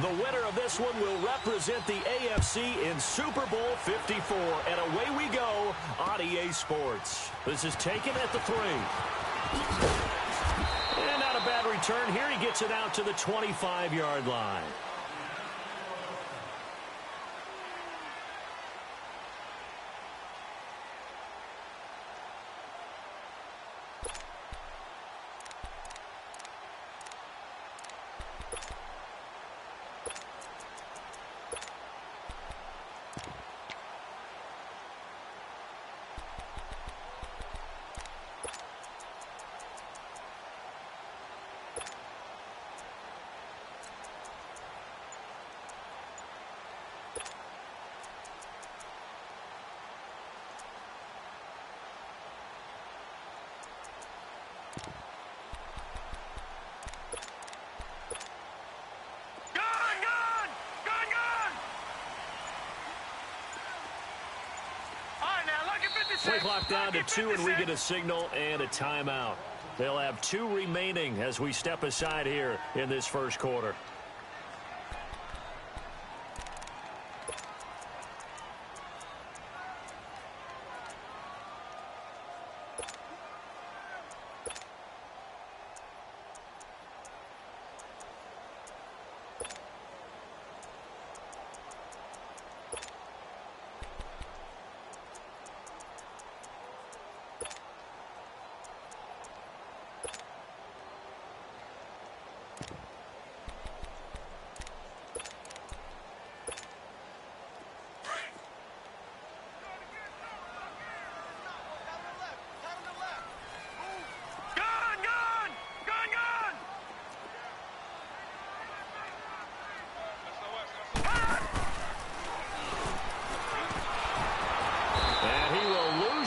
The winner of this one will represent the AFC in Super Bowl 54. And away we go on EA Sports. This is taken at the 3. And not a bad return here. He gets it out to the 25-yard line. Play clock down to 2, and we get a signal and a timeout. They'll have 2 remaining as we step aside here in this first quarter.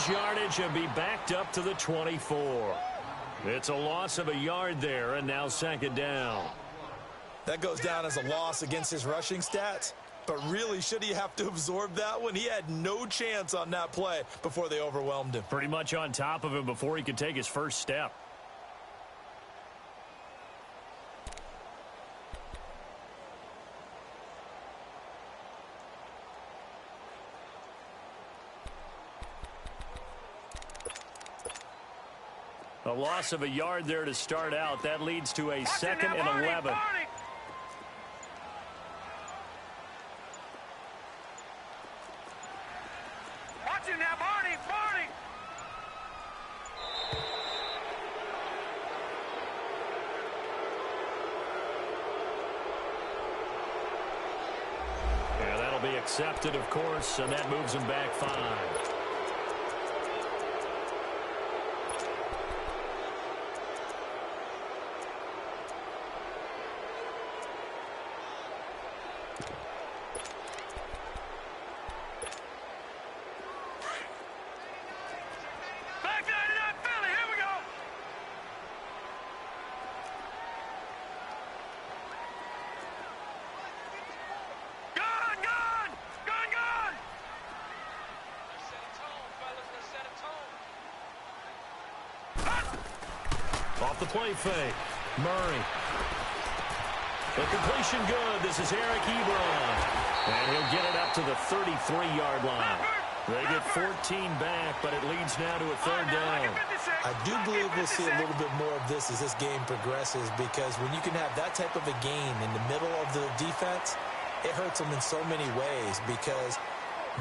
Yardage and be backed up to the 24. It's a loss of a yard there, and now second down. That goes down as a loss against his rushing stats. But really, should he have to absorb that one? He had no chance on that play before they overwhelmed him. Pretty much on top of him before he could take his first step. A loss of a yard there to start out. That leads to a second and 11. Watch him now, Barney! Barney! Yeah, that'll be accepted, of course, and that moves him back 5. Off the play fake. Murray. The completion good. This is Eric Ebron. And he'll get it up to the 33-yard line. They get 14 back, but it leads now to a third down. I do believe we'll see a little bit more of this as this game progresses, because when you can have that type of a game in the middle of the defense, it hurts them in so many ways, because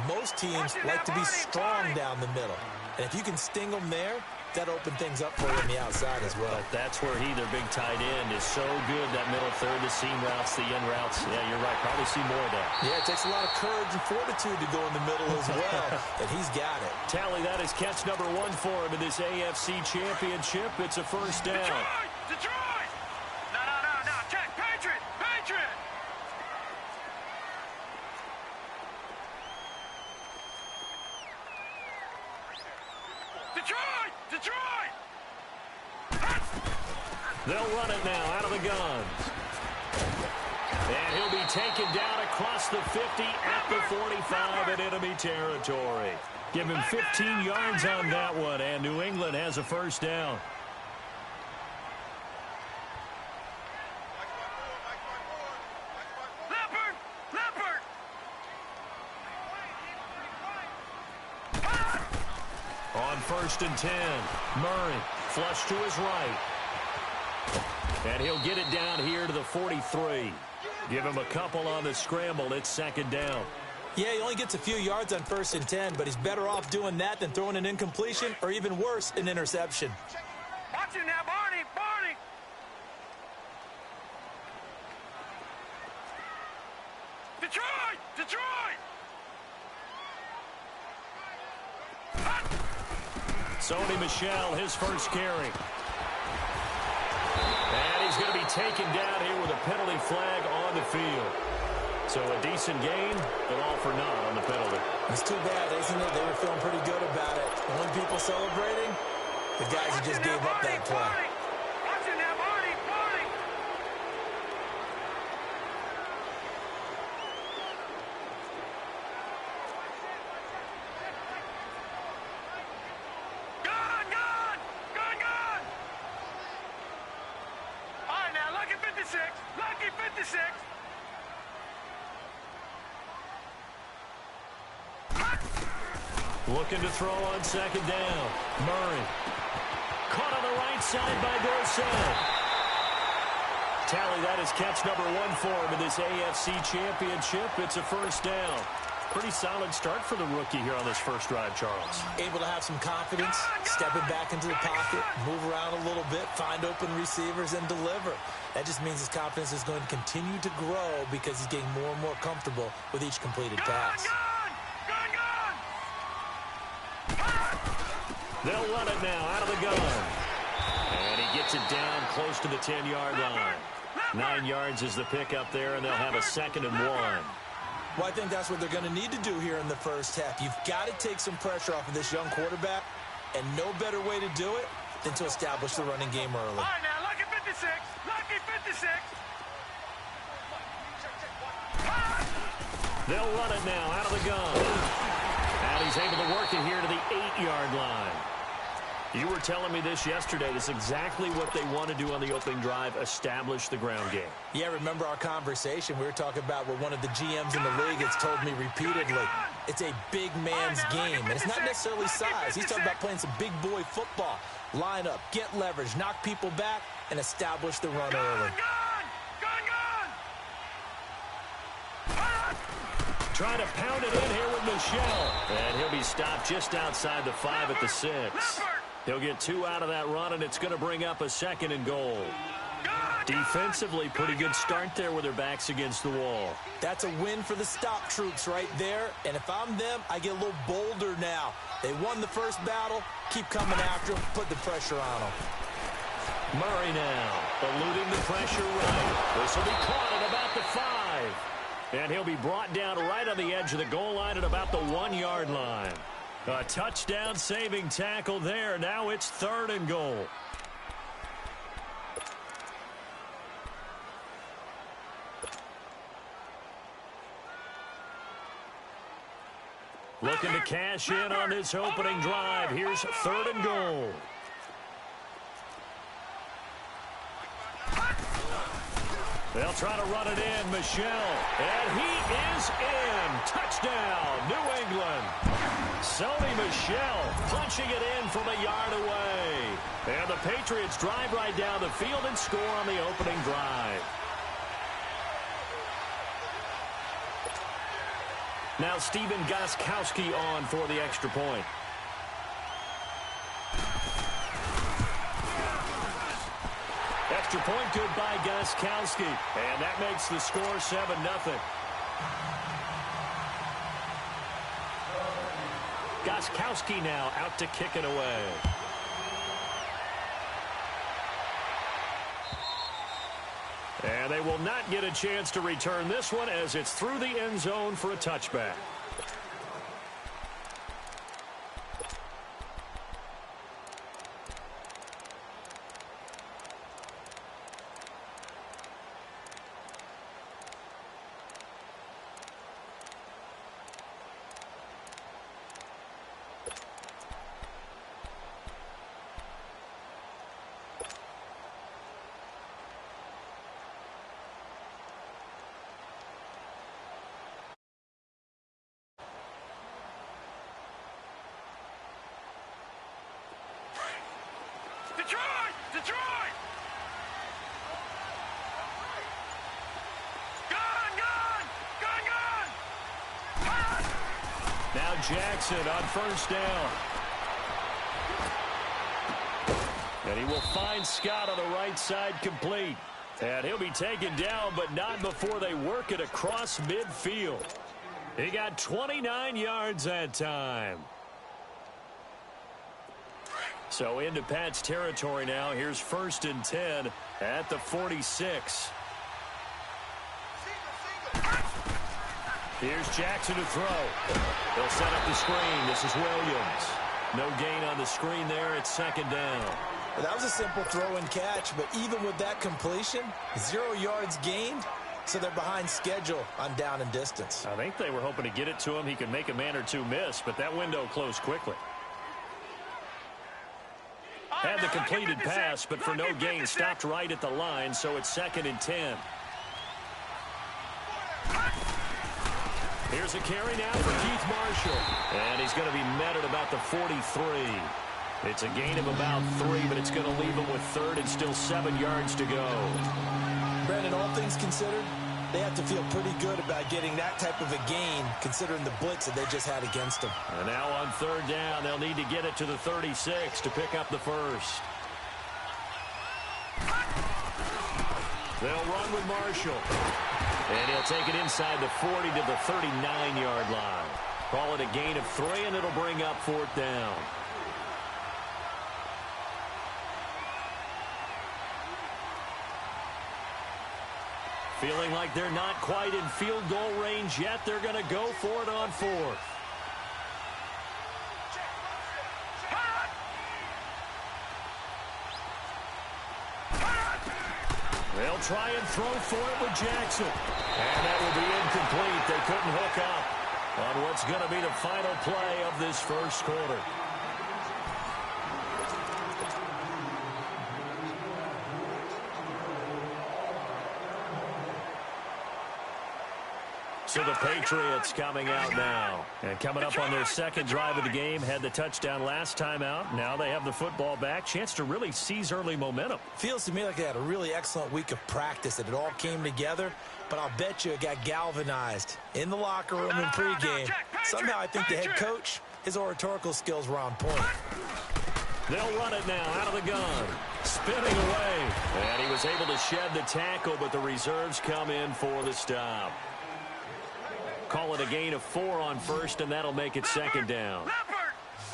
most teams like to be strong down the middle. And if you can sting them there, that opened things up for you on the outside as well. But that's where their big tight end, is so good, that middle third, the seam routes, the end routes. Yeah, you're right. Probably see more of that. Yeah, it takes a lot of courage and fortitude to go in the middle as well, and he's got it. Tally, that is catch number 1 for him in this AFC Championship. It's a first down. Detroit! No. Check. Patriot! Detroit! They'll run it now out of the gun. And he'll be taken down across the 50 at the 45 in enemy territory. Give him 15 yards on that one, and New England has a first down. On 1st and 10, Murray flush to his right. And he'll get it down here to the 43. Give him a couple on the scramble. It's 2nd down. Yeah, he only gets a few yards on 1st and 10, but he's better off doing that than throwing an incompletion or even worse, an interception. Watch it now, Barney! Barney! Detroit! Detroit! Sony Michel, his first carry. And he's going to be taken down here with a penalty flag on the field. So a decent gain, but all for naught on the penalty. It's too bad, isn't it? They were feeling pretty good about it. The only people celebrating, the guys who just gave up that play. Watch it now, Barney! Barney! Gone! Gone! Gone! Gone! All right, now, lucky 56. Lucky 56. Looking to throw on 2nd down. Murray. Caught on the right side by Dorsett. Tally, that is catch number 1 for him in this AFC Championship. It's a 1st down. Pretty solid start for the rookie here on this first drive, Charles. Able to have some confidence, stepping back into the pocket, move around a little bit, find open receivers, and deliver. That just means his confidence is going to continue to grow because he's getting more and more comfortable with each completed pass. They'll run it now out of the gun. And he gets it down close to the 10-yard line. 9 yards is the pickup there, and they'll have a 2nd and 1. Well, I think that's what they're going to need to do here in the first half. You've got to take some pressure off of this young quarterback, and no better way to do it than to establish the running game early. All right, now, lucky 56. Lucky 56. They'll run it now out of the gun. And he's able to work it here to the 8-yard line. You were telling me this yesterday. This is exactly what they want to do on the opening drive, establish the ground game. Yeah, remember our conversation? We were talking about what one of the GMs in the league has told me repeatedly. It's a big man's game, and it's not necessarily size. He's talking about playing some big boy football. Line up, get leverage, knock people back, and establish the run early. Trying to pound it in here with Michel. And he'll be stopped just outside the 5 at the 6. He'll get 2 out of that run, and it's going to bring up a 2nd and goal. Defensively, pretty good start there with their backs against the wall. That's a win for the stop troops right there. And if I'm them, I get a little bolder now. They won the first battle. Keep coming after them. Put the pressure on them. Murray now, eluding the pressure right. This will be caught at about the 5. And he'll be brought down right on the edge of the goal line at about the 1-yard line. A touchdown-saving tackle there. Now it's 3rd and goal. Looking to cash in on this opening drive. Here's 3rd and goal. They'll try to run it in, Michel. And he is in. Touchdown, New England. Sony Michel punching it in from a yard away. And the Patriots drive right down the field and score on the opening drive. Now Stephen Gostkowski on for the extra point. Extra point good by Gostkowski. And that makes the score 7-0. Gostkowski now out to kick it away. And they will not get a chance to return this one as it's through the end zone for a touchback. Detroit! Detroit! Gone! Gone! Gone! Gone! Pass! Now Jackson on first down. And he will find Scott on the right side complete. And he'll be taken down, but not before they work it across midfield. He got 29 yards that time. So into Pat's territory now. Here's 1st and 10 at the 46. Here's Jackson to throw. They'll set up the screen. This is Williams. No gain on the screen there. It's 2nd down. Well, that was a simple throw and catch, but even with that completion, 0 yards gained, so they're behind schedule on down and distance. I think they were hoping to get it to him. He could make a man or two miss, but that window closed quickly. Had the completed pass, but for no gain, stopped right at the line, so it's 2nd and 10. Here's a carry now for Keith Marshall. And he's going to be met at about the 43. It's a gain of about 3, but it's going to leave him with 3rd and still 7 yards to go. Brandon, all things considered, they have to feel pretty good about getting that type of a gain, considering the blitz that they just had against them. And now on 3rd down, they'll need to get it to the 36 to pick up the first. They'll run with Marshall. And he'll take it inside the 40 to the 39-yard line. Call it a gain of 3, and it'll bring up 4th down. Feeling like they're not quite in field goal range yet. They're going to go for it on 4th. They'll try and throw for it with Jackson. And that will be incomplete. They couldn't hook up on what's going to be the final play of this first quarter. So the Patriots coming out now. And coming up on their 2nd drive of the game. Had the touchdown last time out. Now they have the football back. Chance to really seize early momentum. Feels to me like they had a really excellent week of practice. That it all came together. But I'll bet you it got galvanized in the locker room in pregame. Somehow I think the head coach, his oratorical skills were on point. They'll run it now out of the gun. Spinning away. And he was able to shed the tackle, but the reserves come in for the stop. Call it a gain of 4 on 1st, and that'll make it 2nd down.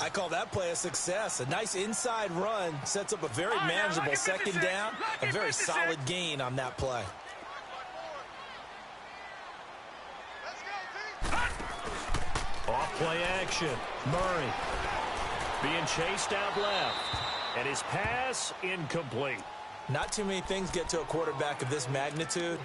I call that play a success. A nice inside run sets up a very manageable 2nd down. A very solid gain on that play. Off play action. Murray being chased out left. And his pass incomplete. Not too many things get to a quarterback of this magnitude.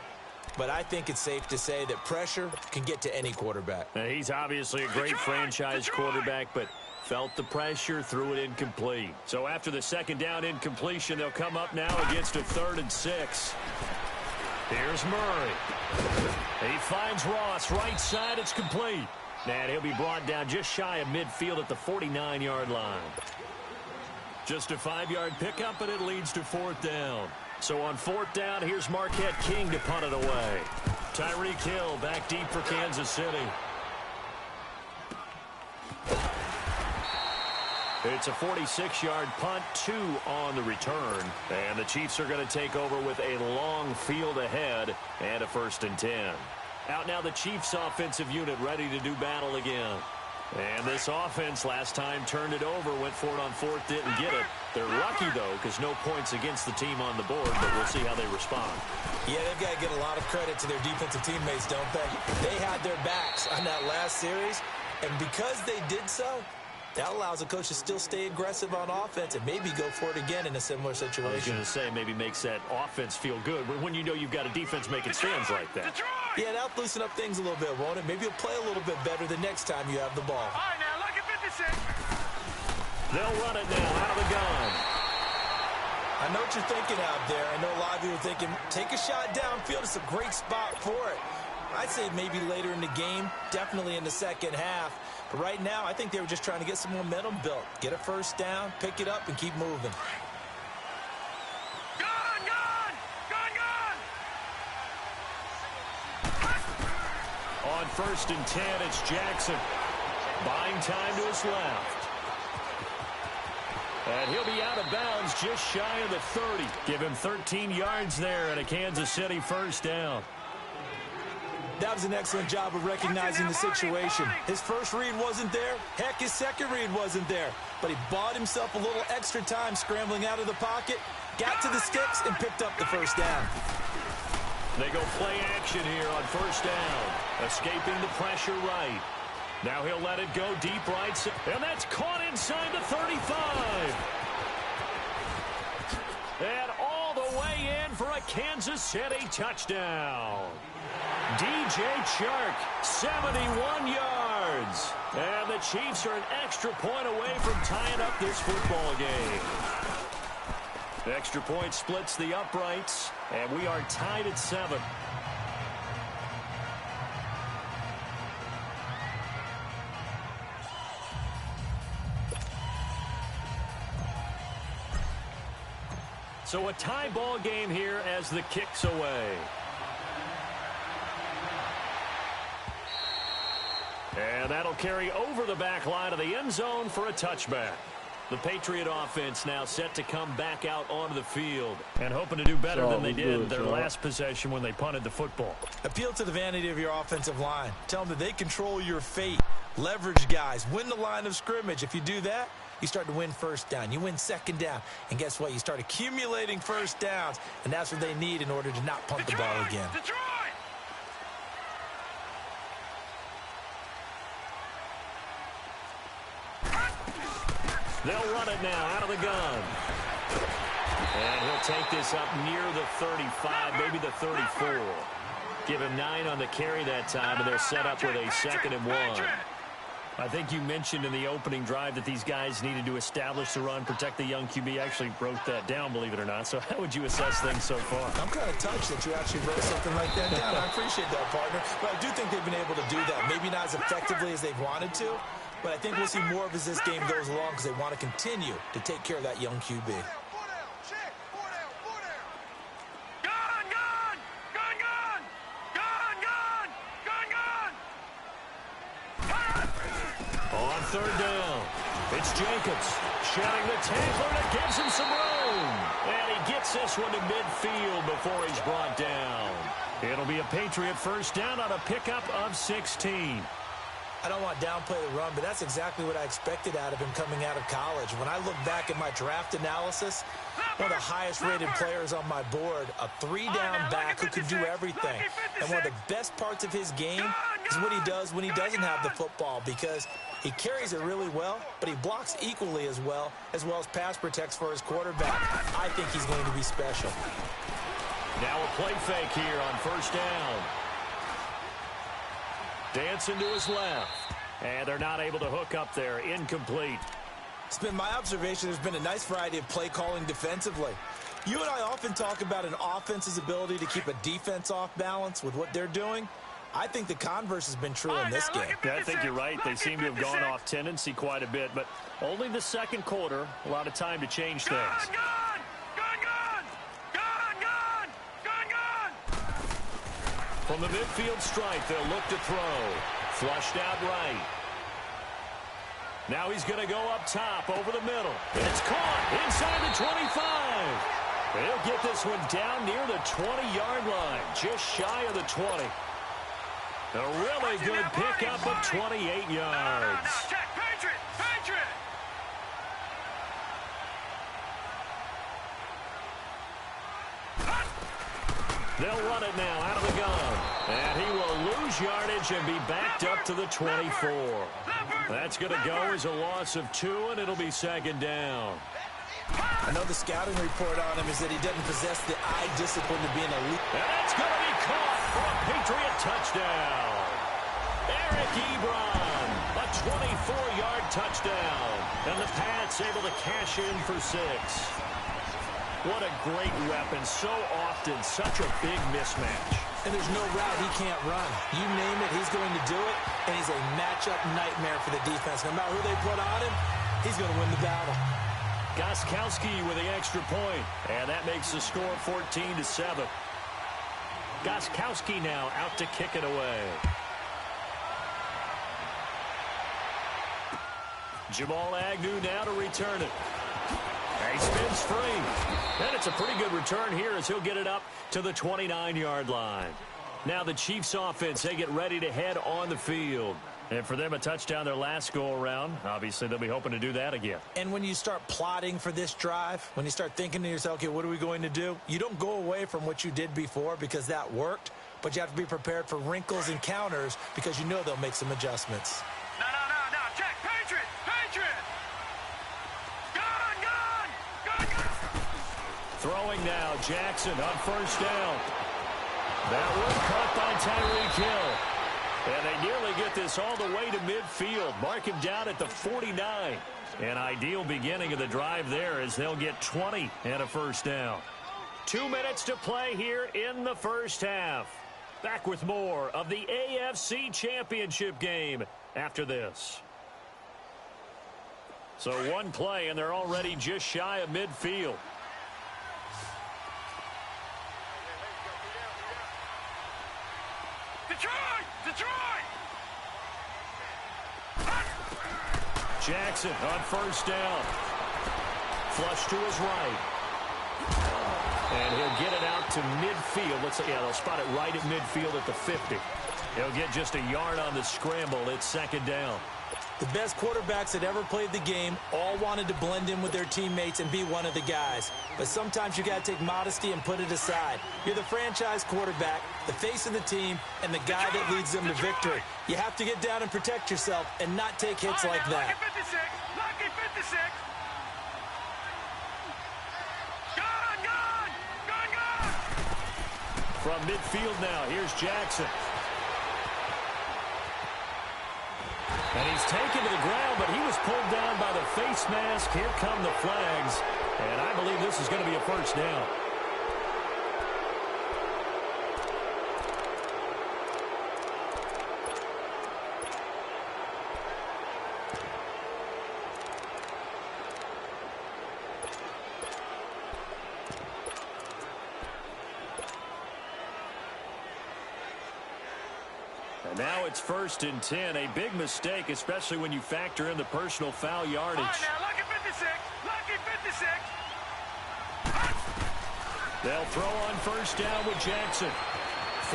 But I think it's safe to say that pressure can get to any quarterback. Now, he's obviously a great franchise quarterback, but felt the pressure, threw it incomplete. So after the 2nd down incompletion, they'll come up now against a 3rd and 6. Here's Murray. He finds Ross, right side, it's complete. And he'll be brought down just shy of midfield at the 49-yard line. Just a 5-yard pickup, and it leads to 4th down. So on 4th down, here's Marquette King to punt it away. Tyreek Hill back deep for Kansas City. It's a 46-yard punt, 2 on the return. And the Chiefs are going to take over with a long field ahead and a 1st and 10. Out now the Chiefs offensive unit ready to do battle again. And this offense last time turned it over, went for it on 4th, didn't get it. They're lucky, though, because no points against the team on the board, but we'll see how they respond. Yeah, they've got to get a lot of credit to their defensive teammates, don't they? They had their backs on that last series, and because they did so, that allows the coach to still stay aggressive on offense and maybe go for it again in a similar situation. I was going to say maybe makes that offense feel good, but when you know you've got a defense making stands like that. Yeah, that'll loosen up things a little bit, won't it? Maybe you'll play a little bit better the next time you have the ball. All right, now, look at 56. They'll run it now out of the gun. I know what you're thinking out there. I know a lot of you are thinking, take a shot downfield. It's a great spot for it. I'd say maybe later in the game, definitely in the second half. But right now, I think they were just trying to get some momentum built. Get a 1st down, pick it up, and keep moving. On 1st and 10, it's Jackson. Buying time to his left. And he'll be out of bounds just shy of the 30. Give him 13 yards there and a Kansas City first down. That was an excellent job of recognizing the situation. His first read wasn't there. Heck, his second read wasn't there. But he bought himself a little extra time scrambling out of the pocket, got to the sticks, and picked up the first down. They go play action here on first down. Escaping the pressure right. Now he'll let it go deep right. And that's caught inside the 35. And all the way in for a Kansas City touchdown. DJ Chark, 71 yards. And the Chiefs are an extra point away from tying up this football game. The extra point splits the uprights, and we are tied at 7. So a tie ball game here as the kick's away. And that'll carry over the back line of the end zone for a touchback. The Patriot offense now set to come back out onto the field and hoping to do better than they did their last possession when they punted the football. Appeal to the vanity of your offensive line. Tell them that they control your fate. Leverage guys. Win the line of scrimmage. If you do that, you start to win first down. You win second down. And guess what? You start accumulating first downs. And that's what they need in order to not punt the ball again. They'll run it now out of the gun. And he'll take this up near the 35, maybe the 34. Give him 9 on the carry that time, and they're set up with a 2nd and 1. I think you mentioned in the opening drive that these guys needed to establish the run, protect the young QB. Actually wrote that down, believe it or not. So how would you assess things so far? I'm kind of touched that you actually wrote something like that down. I appreciate that, partner. But I do think they've been able to do that. Maybe not as effectively as they've wanted to, but I think we'll see more of as this game goes along because they want to continue to take care of that young QB. On 3rd down, it's Jacobs shedding the tackler that gives him some room. And he gets this one to midfield before he's brought down. It'll be a Patriot first down on a pickup of 16. I don't want to downplay the run, but that's exactly what I expected out of him coming out of college. When I look back at my draft analysis, one of the highest-rated players on my board, a 3-down back who can do everything. And one of the best parts of his game is what he does when he doesn't have the football, because he carries it really well, but he blocks equally as well as pass protects for his quarterback. I think he's going to be special. Now a play fake here on first down. Dancing to his left. And they're not able to hook up there. Incomplete. It's been my observation there's been a nice variety of play calling defensively. You and I often talk about an offense's ability to keep a defense off balance with what they're doing. I think the converse has been true in this game. Yeah, I think you're right. They seem to have gone off tendency quite a bit, but only the second quarter. A lot of time to change things. From the midfield strike, they'll look to throw. Flushed out right. Now he's going to go up top over the middle. It's caught inside the 25. He'll get this one down near the 20-yard line, just shy of the 20. A really good pickup of 28 yards. Patriot! They'll run it now out of the gun. And he will lose yardage and be backed up to the 24. That's going to go as a loss of 2, and it'll be 2nd down. I know the scouting report on him is that he doesn't possess the eye discipline to be an elite. And that's going to be caught for a Patriot touchdown. Eric Ebron, a 24-yard touchdown. And the Pats able to cash in for 6. What a great weapon. So often, such a big mismatch. And there's no route he can't run. You name it, he's going to do it. And he's a matchup nightmare for the defense. No matter who they put on him, he's going to win the battle. Gostkowski with the extra point. And that makes the score 14-7. Gostkowski now out to kick it away. Jamal Agnew now to return it. He spins free. And it's a pretty good return here as he'll get it up to the 29-yard line. Now the Chiefs offense, they get ready to head on the field. And for them, a touchdown their last go-around. Obviously, they'll be hoping to do that again. And when you start plotting for this drive, when you start thinking to yourself, okay, what are we going to do? You don't go away from what you did before because that worked, but you have to be prepared for wrinkles and counters because you know they'll make some adjustments. No. Check. Patriot. Gone. Throwing now, Jackson on first down. That one caught by Tyreek Hill. And they nearly get this all the way to midfield. Mark him down at the 49. An ideal beginning of the drive there as they'll get 20 and a first down. 2 minutes to play here in the first half. Back with more of the AFC Championship game after this. So one play, and they're already just shy of midfield. Detroit! Jackson on first down. Flush to his right. And he'll get it out to midfield. They'll spot it right at midfield at the 50. He'll get just a yard on the scramble. It's second down. The best quarterbacks that ever played the game all wanted to blend in with their teammates and be one of the guys. But sometimes you got to take modesty and put it aside. You're the franchise quarterback, the face of the team, and the guy that leads them to victory. You have to get down and protect yourself and not take hits like that. Lucky 56. Gone. From midfield now, here's Jackson. And he's taken to the ground, but he was pulled down by the face mask. Here come the flags. And I believe this is going to be a first down. Now it's 1st and 10. A big mistake, especially when you factor in the personal foul yardage. All right, now, lucky 56. They'll throw on first down with Jackson.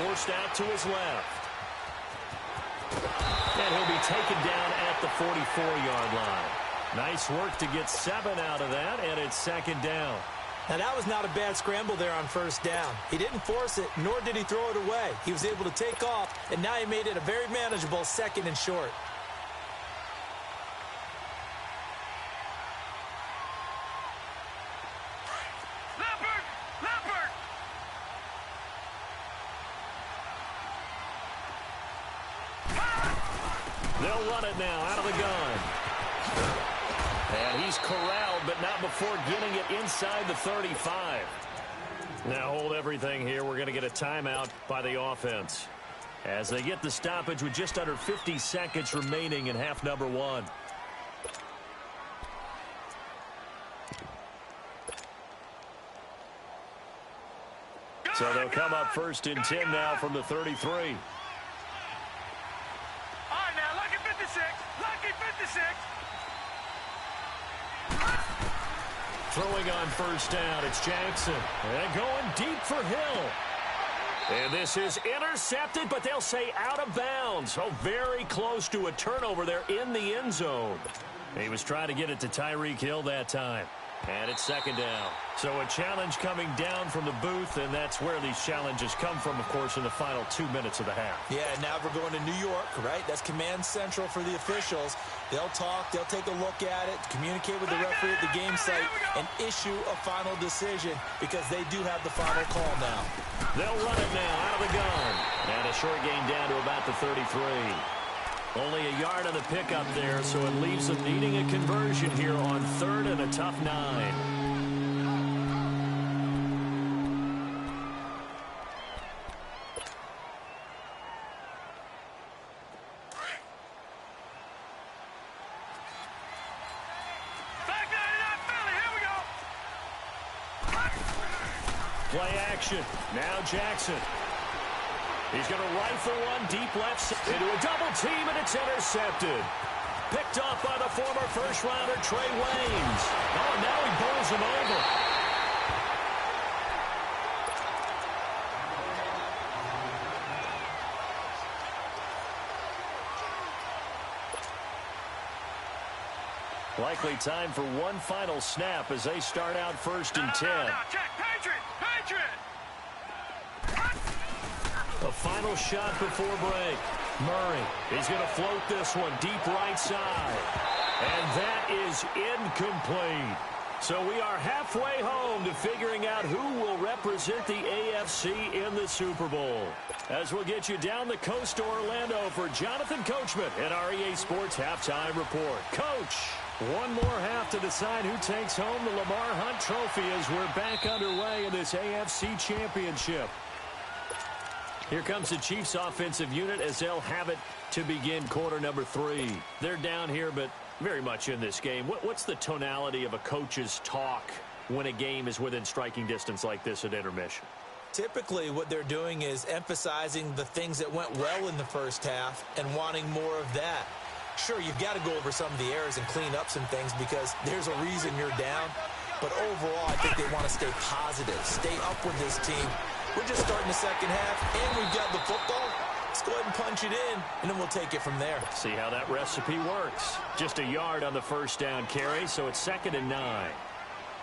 Forced out to his left. And he'll be taken down at the 44-yard line. Nice work to get 7 out of that, and it's second down. Now, that was not a bad scramble there on first down. He didn't force it, nor did he throw it away. He was able to take off, and now he made it a very manageable 2nd and short. Leopard! They'll run it now out of the gun. And he's corralled, but not before getting it inside the 35. Now hold everything here. We're going to get a timeout by the offense as they get the stoppage with just under 50 seconds remaining in half number 1. So they'll come up 1st and 10 now from the 33. All right, now, lucky 56. Throwing on first down, it's Jackson. And going deep for Hill. And this is intercepted, but they'll say out of bounds. Oh, very close to a turnover there in the end zone. He was trying to get it to Tyreek Hill that time. And it's second down. So a challenge coming down from the booth, and that's where these challenges come from, of course, in the final 2 minutes of the half. Yeah, now we're going to New York, right? That's command central for the officials. They'll talk, they'll take a look at it, communicate with the referee at the game site, and issue a final decision because they do have the final call now. They'll run it now out of the gun. And a short gain down to about the 33. Only a yard on the pickup there, so it leaves them needing a conversion here on 3rd and a tough 9. Play action. Now Jackson. He's going to rifle one deep left into a double team, and it's intercepted. Picked off by the former first-rounder, Trey Waynes. Oh, now he bowls him over. Likely time for one final snap as they start out 1st and 10. Check, Patriot! A final shot before break. Murray, he's going to float this one deep right side. And that is incomplete. So we are halfway home to figuring out who will represent the AFC in the Super Bowl. As we'll get you down the coast to Orlando for Jonathan Coachman at our EA Sports Halftime Report. Coach, one more half to decide who takes home the Lamar Hunt Trophy as we're back underway in this AFC Championship. Here comes the Chiefs offensive unit as they'll have it to begin quarter number 3. They're down here, but very much in this game. What's the tonality of a coach's talk when a game is within striking distance like this at intermission? Typically, what they're doing is emphasizing the things that went well in the first half and wanting more of that. Sure, you've got to go over some of the errors and clean up some things because there's a reason you're down. But overall, I think they want to stay positive, stay up with this team. We're just starting the second half, and we've got the football. Let's go ahead and punch it in, and then we'll take it from there. See how that recipe works. Just a yard on the first down carry, so it's 2nd and 9.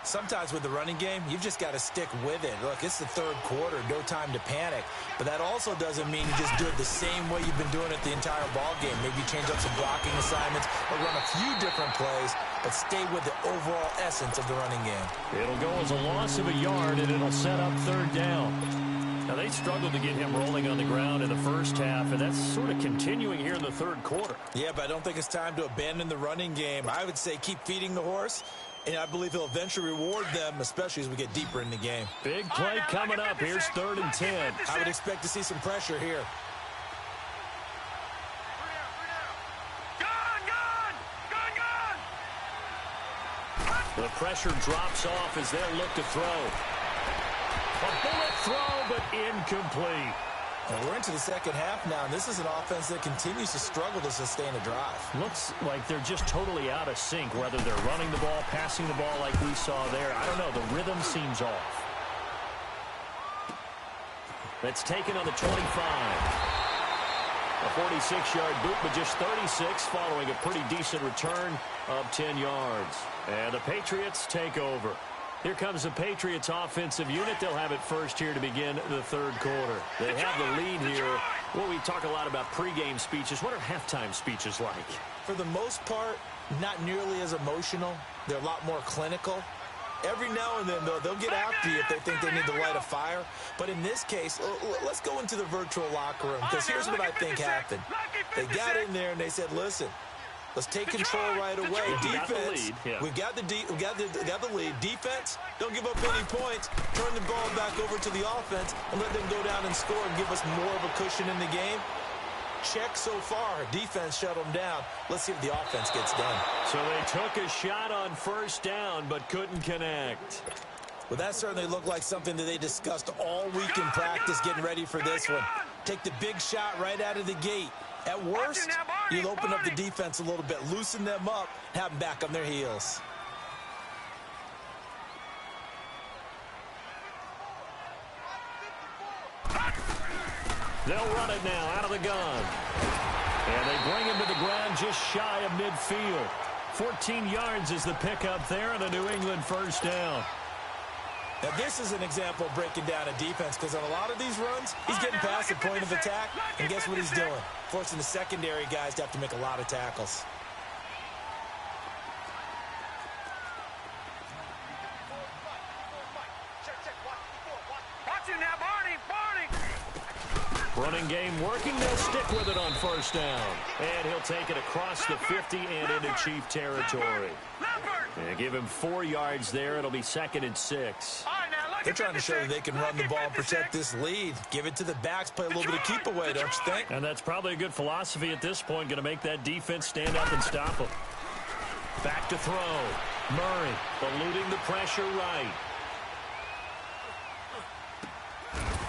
Sometimes with the running game, you've just got to stick with it. Look, it's the third quarter, no time to panic. But that also doesn't mean you just do it the same way you've been doing it the entire ball game. Maybe change up some blocking assignments or run a few different plays, but stay with the overall essence of the running game. It'll go as a loss of a yard, and it'll set up 3rd down. Now, they struggled to get him rolling on the ground in the first half, and that's sort of continuing here in the 3rd quarter. Yeah, but I don't think it's time to abandon the running game. I would say keep feeding the horse, and I believe he'll eventually reward them, especially as we get deeper in the game. Big play coming up. Here's 3rd and 10. I would expect to see some pressure here. The pressure drops off as they'll look to throw. A bullet throw, but incomplete. And we're into the second half now, and this is an offense that continues to struggle to sustain a drive. Looks like they're just totally out of sync, whether they're running the ball, passing the ball like we saw there. I don't know. The rhythm seems off. That's taken on the 25. A 46-yard boot, but just 36 following a pretty decent return of 10 yards. And the Patriots take over. Here comes the Patriots offensive unit. They'll have it first here to begin the 3rd quarter. They have the lead here. Well, we talk a lot about pregame speeches. What are halftime speeches like? For the most part, not nearly as emotional. They're a lot more clinical. Every now and then, though, they'll get after you if they think they need to light a fire. But in this case, let's go into the virtual locker room, because here's what I think happened. They got in there and they said, listen, let's take control right away. Defense, we've got the lead. Defense, don't give up any points. Turn the ball back over to the offense and let them go down and score and give us more of a cushion in the game. Check so far. Defense shut them down. Let's see if the offense gets done. So they took a shot on first down but couldn't connect. Well, that certainly looked like something that they discussed all week in practice getting ready for this one. Take the big shot right out of the gate. At worst, you'll open up the defense a little bit, loosen them up, have them back on their heels. They'll run it now out of the gun. And they bring him to the ground just shy of midfield. 14 yards is the pickup there and a New England first down. Now, this is an example of breaking down a defense, because on a lot of these runs, he's getting past the point of attack, and guess what he's doing? Forcing the secondary guys to have to make a lot of tackles. Running game working. They'll stick with it on first down. And he'll take it across the 50 and into Chief territory. And give him 4 yards there. It'll be 2nd and 6. They're trying to show that they can run the ball and protect this lead. Give it to the backs, play a little bit of keep away, don't you think? And that's probably a good philosophy at this point. Going to make that defense stand up and stop them. Back to throw. Murray eluding the pressure right.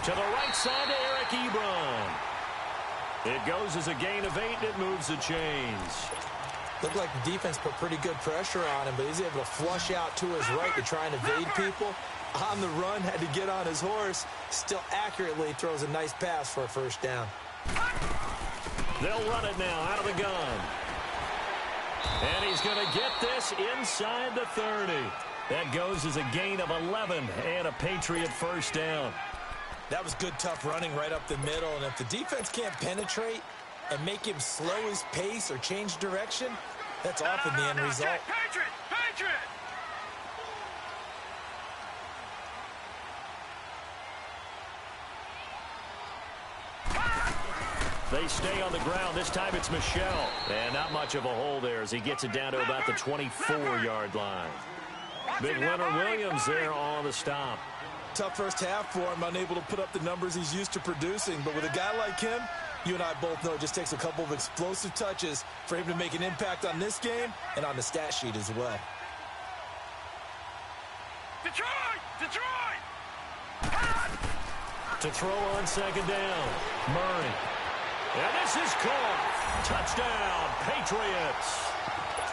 To the right side to Eric Ebron. It goes as a gain of 8, and it moves the chains. Looked like the defense put pretty good pressure on him, but he's able to flush out to his right to try and evade people. On the run, had to get on his horse. Still accurately throws a nice pass for a first down. They'll run it now out of the gun. And he's going to get this inside the 30. That goes as a gain of 11 and a Patriot first down. That was good, tough running right up the middle. And if the defense can't penetrate and make him slow his pace or change direction, that's often the end result. Patriot! Patriot! They stay on the ground. This time it's Michel. And not much of a hole there as he gets it down to about the 24-yard line. Big Leonard Williams there on the stop. Tough first half for him, unable to put up the numbers he's used to producing. But with a guy like him, you and I both know it just takes a couple of explosive touches for him to make an impact on this game and on the stat sheet as well. Detroit! Detroit! To throw on second down, Murray. And this is caught. Touchdown, Patriots.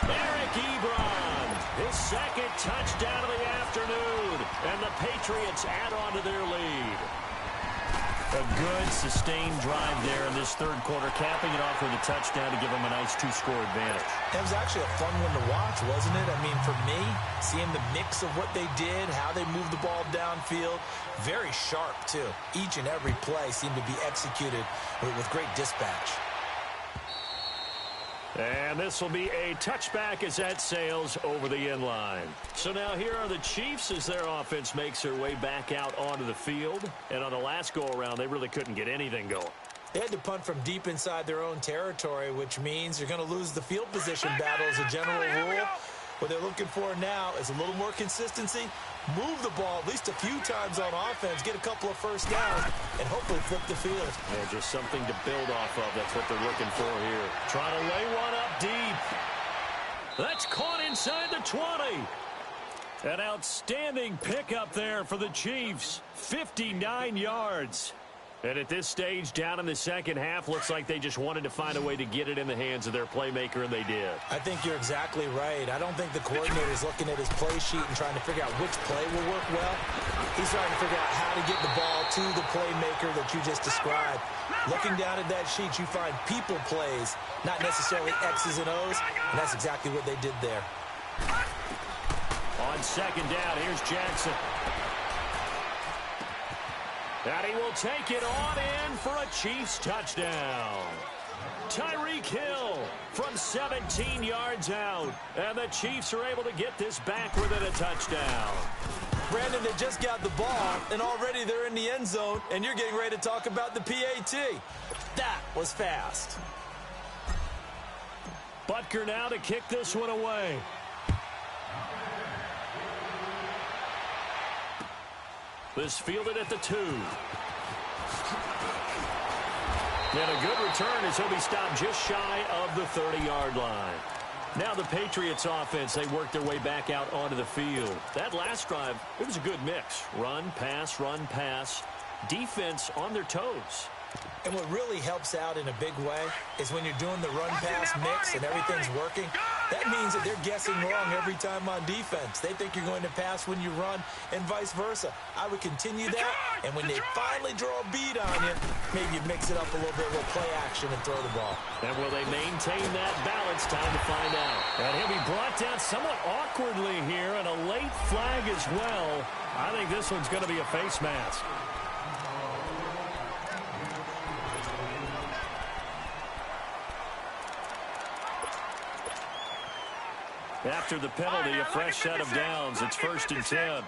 Eric Ebron, his second touchdown of the afternoon. And the Patriots add on to their lead. A good, sustained drive there in this third quarter, capping it off with a touchdown to give them a nice two-score advantage. It was actually a fun one to watch, wasn't it? I mean, for me, seeing the mix of what they did, how they moved the ball downfield, very sharp, too. Each and every play seemed to be executed with great dispatch. And this will be a touchback as that sails over the end line. So now here are the Chiefs as their offense makes their way back out onto the field. And on the last go-around, they really couldn't get anything going. They had to punt from deep inside their own territory, which means you're going to lose the field position battle as a general rule. What they're looking for now is a little more consistency, move the ball at least a few times on offense, get a couple of first downs, and hopefully flip the field. Yeah, just something to build off of. That's what they're looking for here. Trying to lay one up deep. That's caught inside the 20. An outstanding pickup there for the Chiefs. 59 yards. And at this stage, down in the second half, looks like they just wanted to find a way to get it in the hands of their playmaker, and they did. I think you're exactly right. I don't think the coordinator's looking at his play sheet and trying to figure out which play will work well. He's trying to figure out how to get the ball to the playmaker that you just described. Looking down at that sheet, you find people plays, not necessarily X's and O's, and that's exactly what they did there. On second down, here's Jackson. And he will take it on in for a Chiefs touchdown. Tyreek Hill from 17 yards out. And the Chiefs are able to get this back within a touchdown. Brandon, they just got the ball, and already they're in the end zone, and you're getting ready to talk about the PAT. That was fast. Butker now to kick this one away. This fielded at the 2. And a good return as he'll be stopped just shy of the 30-yard line. Now the Patriots offense, they work their way back out onto the field. That last drive, it was a good mix. Run, pass, defense on their toes. And what really helps out in a big way is when you're doing the run-pass mix and everything's working, that means that they're guessing wrong every time on defense. They think you're going to pass when you run and vice versa. I would continue that, and when they finally draw a beat on you, maybe you mix it up a little bit with play action and throw the ball. And will they maintain that balance? Time to find out. And he'll be brought down somewhat awkwardly here, and a late flag as well. I think this one's going to be a face mask. After the penalty, a fresh set of downs. It's 1st and 10.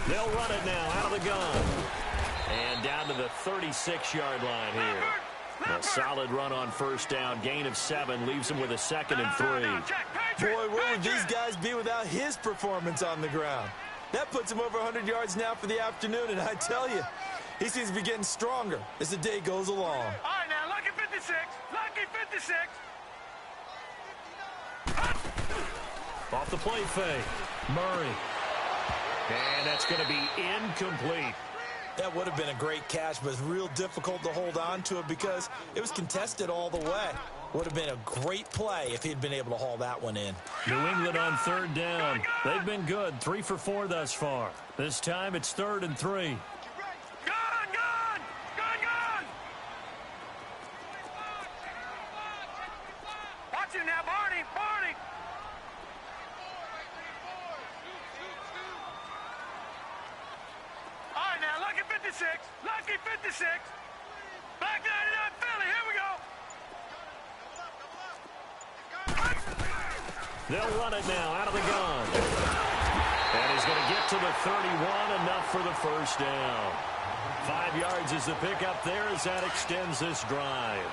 They'll run it now out of the gun. And down to the 36-yard line here. A solid run on first down. Gain of 7 leaves them with a 2nd and 3. Boy, where would these guys be without his performance on the ground? That puts him over 100 yards now for the afternoon, and I tell you, He seems to be getting stronger as the day goes along. All right, now, lucky 56. Lucky 56. Off the play fake. Murray. And that's going to be incomplete. That would have been a great catch, but it's real difficult to hold on to it because it was contested all the way. Would have been a great play if he'd been able to haul that one in. New England on third down. They've been good, 3 for 4 thus far. This time it's 3rd and 3. Watch him now, Barney. All right, now, lucky 56. Lucky 56. Back 99, Philly. Here we go. They'll run it now out of the gun. And he's going to get to the 31, enough for the first down. 5 yards is the pickup there as that extends this drive.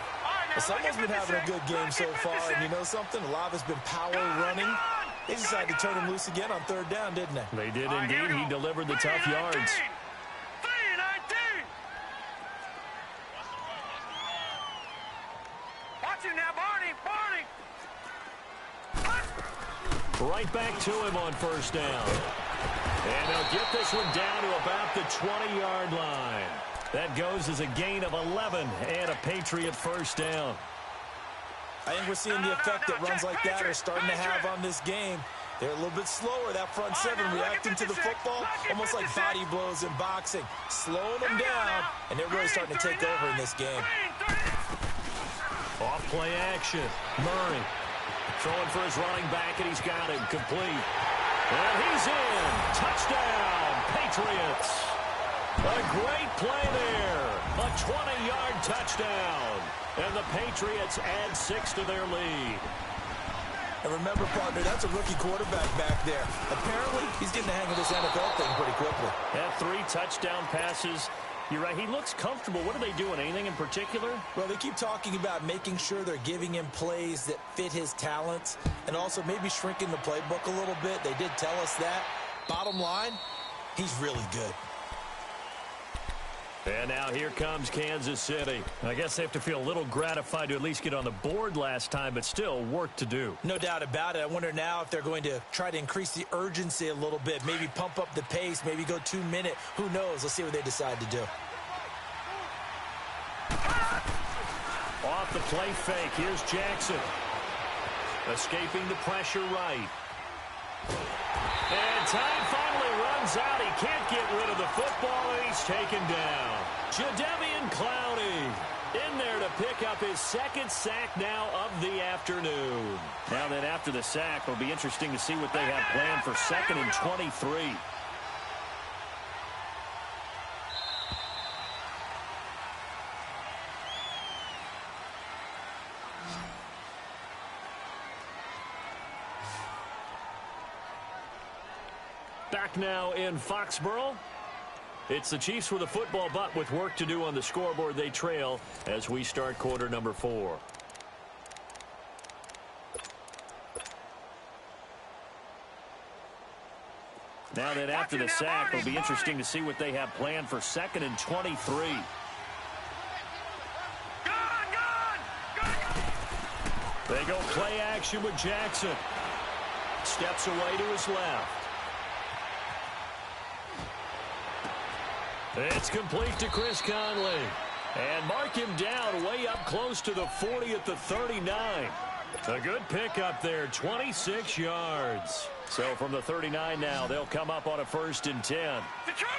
Well, someone's been having a good game so far, and you know something? A lot of it's been power running. They decided to turn him loose again on third down, didn't they? They did indeed. He delivered the tough yards. 3-19. Watch him now, Barney. Right back to him on first down. And they'll get this one down to about the 20-yard line. That goes as a gain of 11 and a Patriot first down. I think we're seeing the effect that runs like that are starting to have on this game. They're a little bit slower, that front seven, reacting to the football, almost like body blows in boxing. Slowing them down, and they're really starting to take over in this game. Off play action. Murray throwing for his running back, and he's got him complete. And he's in. Touchdown, Patriots. A great play there. A 20-yard touchdown. And the Patriots add 6 to their lead. And remember, partner, that's a rookie quarterback back there. Apparently, he's getting the hang of this NFL thing pretty quickly. Had 3 touchdown passes. You're right. He looks comfortable. What are they doing? Anything in particular? Well, they keep talking about making sure they're giving him plays that fit his talents and also maybe shrinking the playbook a little bit. They did tell us that. Bottom line, he's really good. And now here comes Kansas City. I guess they have to feel a little gratified to at least get on the board last time, but still work to do. No doubt about it. I wonder now if they're going to try to increase the urgency a little bit, maybe pump up the pace, maybe go 2-minute. Who knows? Let's see what they decide to do. Off the play fake. Here's Jackson. Escaping the pressure right. And time finally runs out. He can't get rid of the football, and he's taken down. Jadeveon Clowney in there to pick up his 2nd sack now of the afternoon. Now then, after the sack, it'll be interesting to see what they have planned for 2nd and 23. Back now in Foxborough. It's the Chiefs with a football, but with work to do on the scoreboard. They trail as we start quarter number 4. Now that after the sack, it'll be interesting to see what they have planned for 2nd and 23. They go play action with Jackson. Steps away to his left. It's complete to Chris Conley. And mark him down way up close to the 40 at the 39. A good pickup there, 26 yards. So from the 39 now, they'll come up on a 1st and 10. Detroit!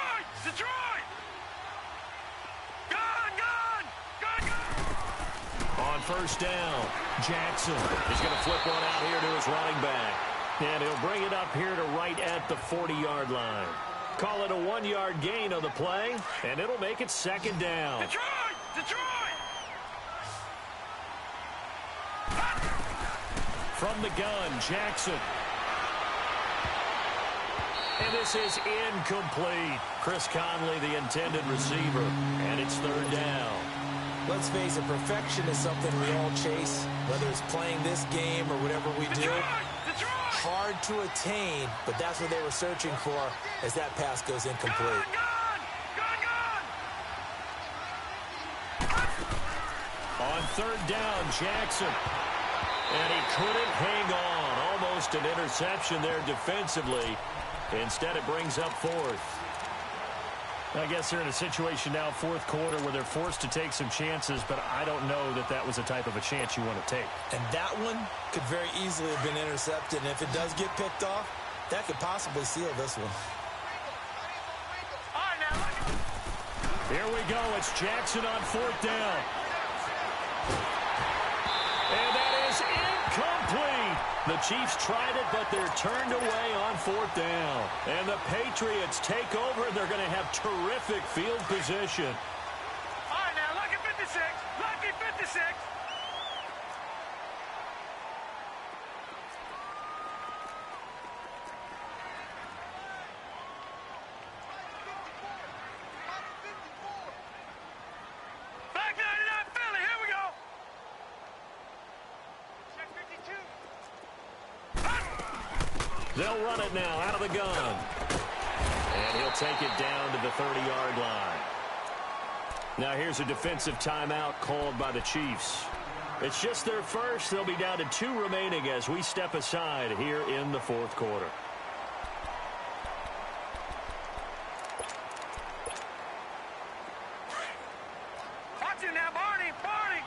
On first down, Jackson is going to flip one out here to his running back. And he'll bring it up here to right at the 40-yard line. Call it a 1-yard gain on the play, and it'll make it 2nd down. Detroit! From the gun, Jackson. And this is incomplete. Chris Conley, the intended receiver, and it's 3rd down. Let's face it, perfection is something we all chase, whether it's playing this game or whatever we do. Hard to attain, but that's what they were searching for as that pass goes incomplete. On third down, Jackson. And he couldn't hang on. Almost an interception there defensively. Instead, it brings up fourth. I guess they're in a situation now, fourth quarter, where they're forced to take some chances, but I don't know that that was the type of a chance you want to take. And that one could very easily have been intercepted. And if it does get picked off, that could possibly seal this one. All right, now, look. Here we go. It's Jackson on fourth down. And that is incomplete. The Chiefs tried it, but they're turned away on fourth down. And the Patriots take over. They're going to have terrific field position. All right, now, lucky 56. Lucky 56. Back 99 Philly. Here we go. Check 52. They'll run it now out of the gun. And he'll take it down to the 30-yard line. Now here's a defensive timeout called by the Chiefs. It's just their first. They'll be down to 2 remaining as we step aside here in the fourth quarter. Watch it now, Barney. Barney.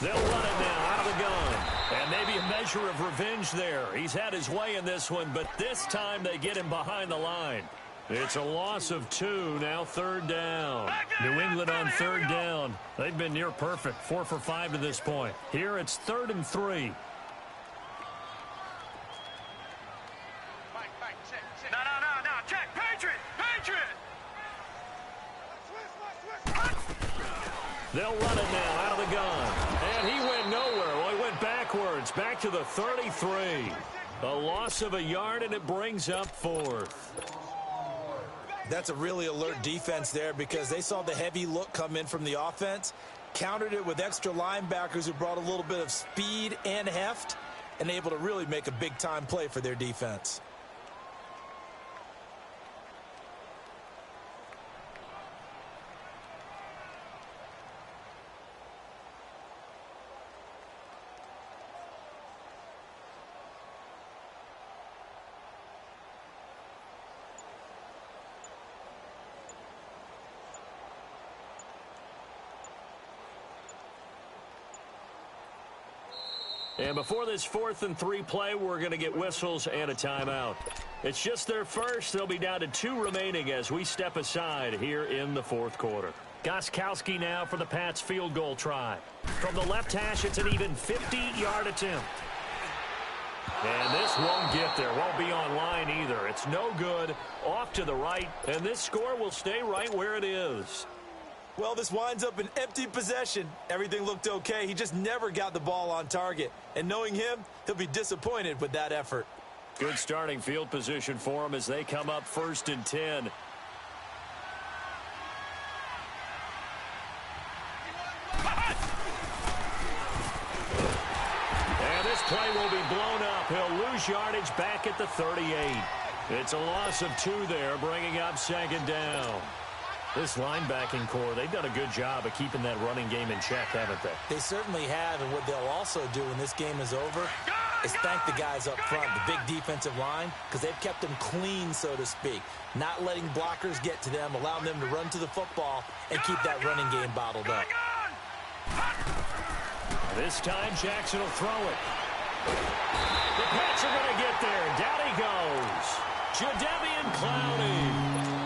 They'll run it now out of the gun. And maybe a measure of revenge there. He's had his way in this one, but this time they get him behind the line. It's a loss of 2, now third down. New England on third down. They've been near perfect, 4 for 5 to this point. Here it's 3rd and 3. No. Check. Patriot. They'll run it now out of the gun. And he went nowhere. Well, he went backwards, back to the 33. A loss of a yard, and it brings up 4th. That's a really alert defense there because they saw the heavy look come in from the offense, countered it with extra linebackers who brought a little bit of speed and heft, and able to really make a big-time play for their defense. And before this 4th and 3 play, we're going to get whistles and a timeout. It's just their first. They'll be down to 2 remaining as we step aside here in the fourth quarter. Gostkowski now for the Pats field goal try. From the left hash, it's an even 50-yard attempt. And this won't get there. Won't be on line either. It's no good. Off to the right. And this score will stay right where it is. Well, this winds up an empty possession. Everything looked okay. He just never got the ball on target. And knowing him, he'll be disappointed with that effort. Good starting field position for him as they come up 1st and 10. And this play will be blown up. He'll lose yardage back at the 38. It's a loss of 2 there, bringing up 2nd down. This linebacking core, they've done a good job of keeping that running game in check, haven't they? They certainly have, and what they'll also do when this game is over is thank the guys up front, the big defensive line, because they've kept them clean, so to speak. Not letting blockers get to them, allowing them to run to the football and keep that running game bottled up. This time, Jackson will throw it. The Pats are going to get there. Down he goes. Jadeveon Clowney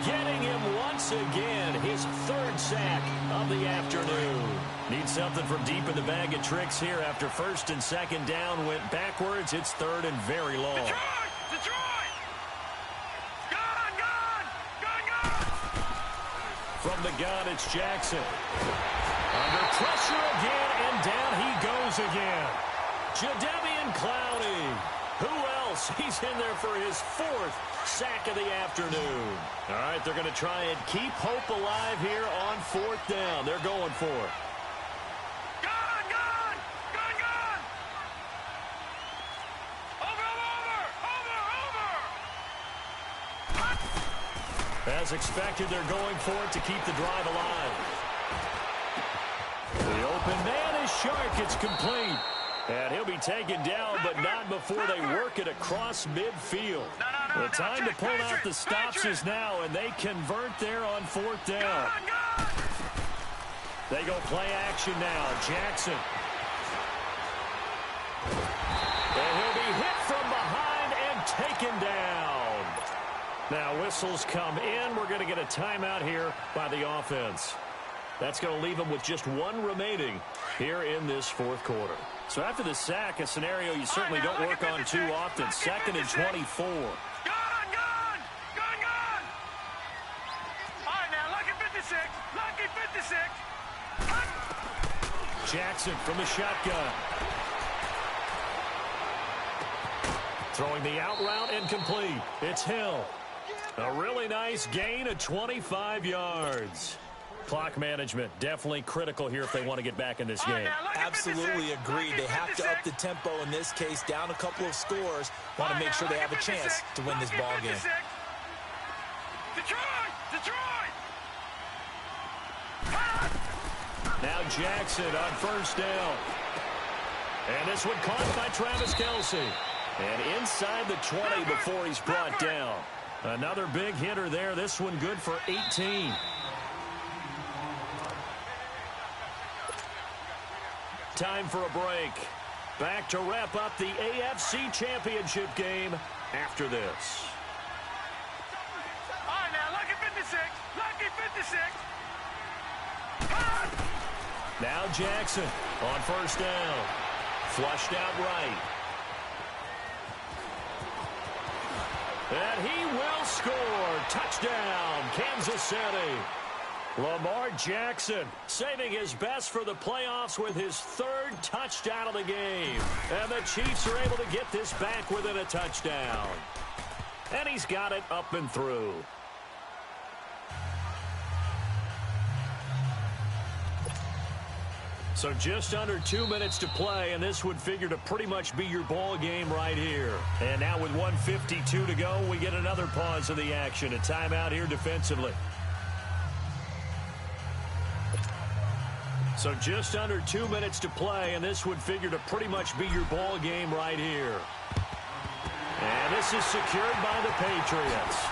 getting him once again. His 3rd sack of the afternoon. Needs something from deep in the bag of tricks here after 1st and 2nd down. Went backwards. It's 3rd and very long. Detroit! Gone! From the gun, it's Jackson. Under pressure again, and down he goes again. Jadeveon Clowney. Who else? He's in there for his 4th sack of the afternoon. All right, they're going to try and keep hope alive here on 4th down. They're going for it. Gone! Over As expected, they're going for it to keep the drive alive. The open man is Shark. It's complete. And he'll be taken down, but not before they work it across midfield. The time to pull out the stops is now, and they convert there on fourth down. They go play action now. Jackson. And he'll be hit from behind and taken down. Now whistles come in. We're going to get a timeout here by the offense. That's going to leave them with just one remaining here in this fourth quarter. So after the sack, a scenario you certainly don't work on too often. 2nd and 24. Gone! All right, now, lucky 56. Lucky 56. Jackson from the shotgun. Throwing the out route incomplete. It's Hill. A really nice gain of 25 yards. Clock management definitely critical here if they want to get back in this game. Absolutely agreed. They have to up the tempo in this case, down a couple of scores. Want to make sure they have a chance to win this ball game. Detroit! Now Jackson on first down. And this one caught by Travis Kelce. And inside the 20 before he's brought down. Another big hitter there. This one good for 18. Time for a break. Back to wrap up the AFC Championship game after this. All right, now, lucky 56. Lucky 56. Now Jackson on first down. Flushed out right. And he will score. Touchdown, Kansas City. Lamar Jackson saving his best for the playoffs with his 3rd touchdown of the game. And the Chiefs are able to get this back within a touchdown. And he's got it up and through. So just under 2 minutes to play, and this would figure to pretty much be your ball game right here. And now with 1:52 to go, we get another pause of the action. A timeout here defensively. So just under 2 minutes to play, and this would figure to pretty much be your ball game right here. And this is secured by the Patriots.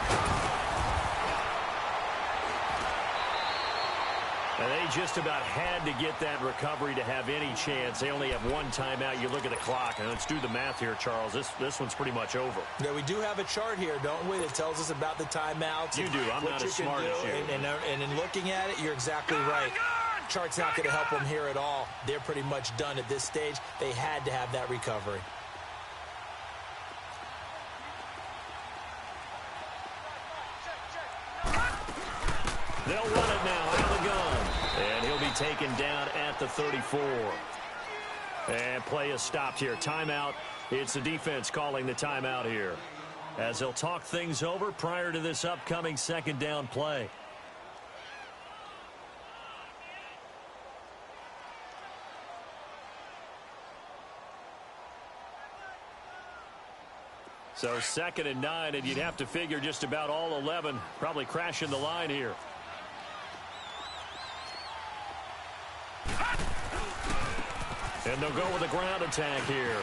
And they just about had to get that recovery to have any chance. They only have one timeout. You look at the clock, and let's do the math here, Charles. This one's pretty much over. Yeah, we do have a chart here, don't we, that tells us about the timeouts. You do. I'm not as smart as you. And in looking at it, you're exactly right. Chart's not going to help them here at all. They're pretty much done at this stage. They had to have that recovery. They'll run it now out of the gun. And he'll be taken down at the 34. And play is stopped here. Timeout. It's the defense calling the timeout here, as they'll talk things over prior to this upcoming 2nd down play. So 2nd and 9, and you'd have to figure just about all 11 probably crashing the line here. And they'll go with a ground attack here.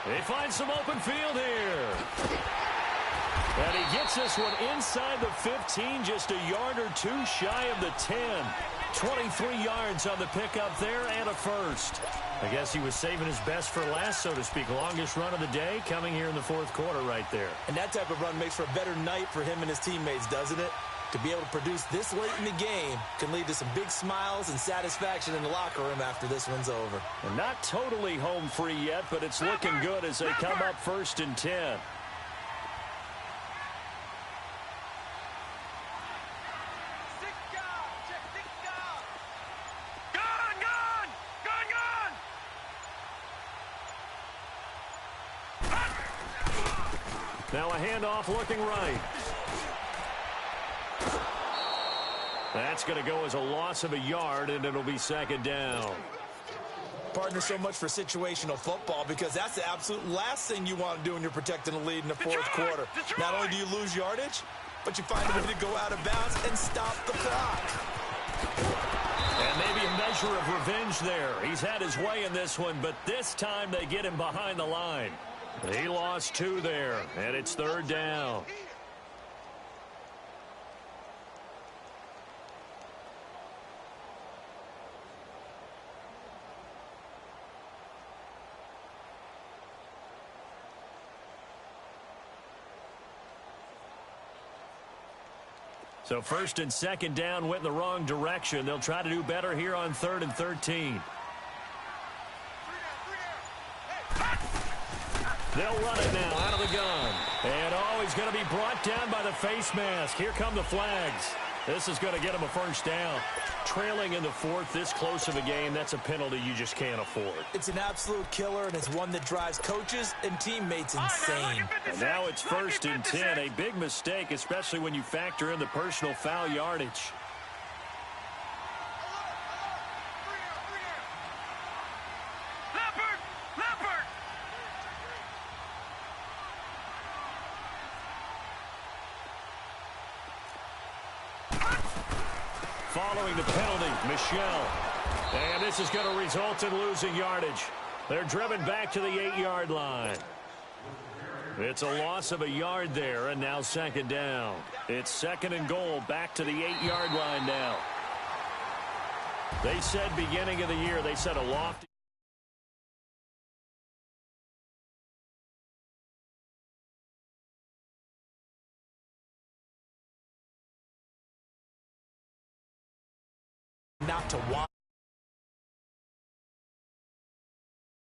They find some open field here. And he gets this one inside the 15, just a yard or two shy of the 10. 23 yards on the pickup there and a first. I guess he was saving his best for last, so to speak. Longest run of the day coming here in the 4th quarter right there. And that type of run makes for a better night for him and his teammates, doesn't it? To be able to produce this late in the game can lead to some big smiles and satisfaction in the locker room after this one's over. And not totally home free yet, but it's looking good as they come up 1st and 10. Now a handoff looking right. That's going to go as a loss of a yard, and it'll be 2nd down. Partner, so much for situational football, because that's the absolute last thing you want to do when you're protecting a lead in the 4th quarter. Not only do you lose yardage, but you find a way to go out of bounds and stop the clock. And maybe a measure of revenge there. He's had his way in this one, but this time they get him behind the line. He lost 2 there, and it's 3rd down. So 1st and 2nd down went in the wrong direction. They'll try to do better here on 3rd and 13. They'll run it now out of the gun. And he's going to be brought down by the face mask. Here come the flags. This is going to get him a 1st down. Trailing in the 4th, this close of a game, that's a penalty you just can't afford. It's an absolute killer, and it's one that drives coaches and teammates insane. And now it's 1st and 10. A big mistake, especially when you factor in the personal foul yardage. Following the penalty, Michelle. And this is going to result in losing yardage. They're driven back to the 8-yard line. It's a loss of a yard there, and now 2nd down. It's 2nd and goal, back to the 8-yard line now. They said beginning of the year, they said a lofty. Not to watch.